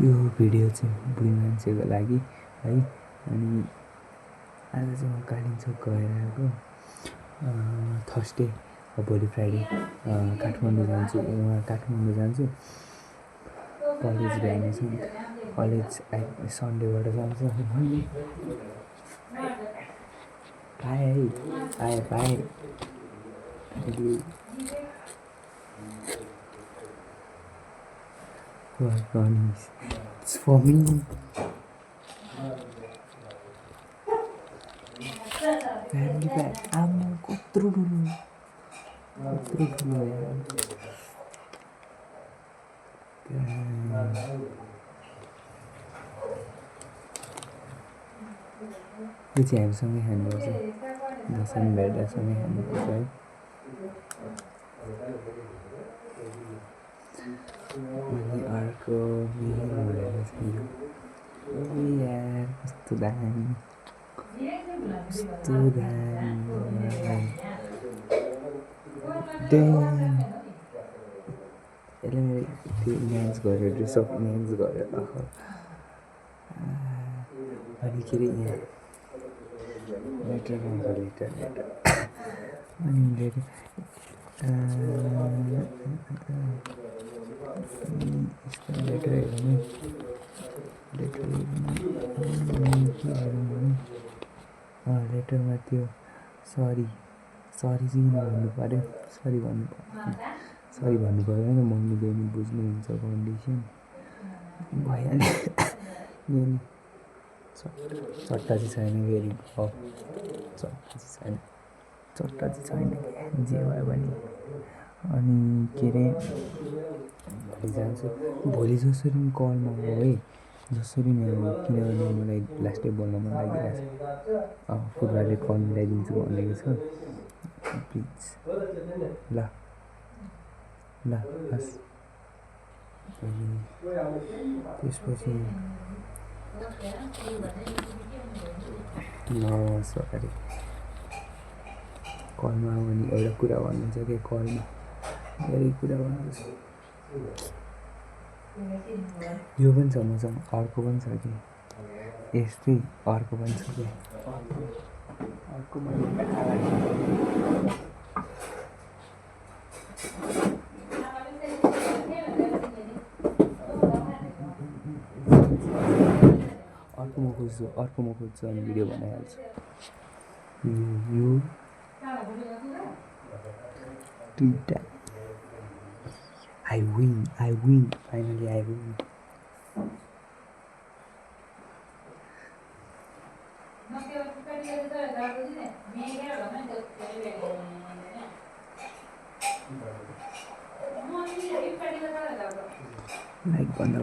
यो भिडियो चाहिँ बुढी मान्छेको लागि है। अनि आज चाहिँ म कालिम्पोङ गएर आएको थर्सडे, भोलि फ्राइडे काठमाडौँ जान्छु। काठमाडौँ जान्छु। कलेज भ्याउने छ, कलेज सन्डेबाट जान्छ। पाएँ It's for me. Family pack. आम्मा कत्रो ठुलो यार। यो चाहिँ हामीसँगै खानुपर्छ, दसैँ भेट्दा सँगै खानुपर्छ है। अनि अर्को भनेको छ यो यार, कस्तो दामी यसले मेरो त्यो इन्हान्स गर्यो, ड्रेसअप इन्हान्स गर्यो। अनि के अरे यहाँ लेटर आउँछ, लेटर अनि लेटर लेटरमा त्यो सरी चाहिँ भन्नु पऱ्यो। सरी भन्नु पऱ्यो नि, मम्मी बहिनी बुझ्नुहुन्छ कन्डिसन भइहाल्यो। नि सट्टा चाहिँ छैन फेरि, सट्टा चाहिँ छैन जे भयो भने। अनि के अरे भोलि जान्छु। भोलि जसरी पनि कलमा हो है, जसरी नै हो, किनभने मलाई लास्ट डे बोल्न मन लागिरहेको छ। फुटबालले कल मिलाइदिन्छु भनेको छ, प्लिज ल हस्। अनि त्यसपछि अगाडि कलमा आयो भने एउटा कुरा भन्नु छ क्या, कलमा धेरै कुरा भन्नु छ। यो पनि छ मसँग, अर्को पनि छ कि यस्तै, अर्को पनि छ क्या। अर्को म खोज्छु अनि भिडियो बनाइहाल्छु। यो दुईटा I win, finally I win. Like भन्दा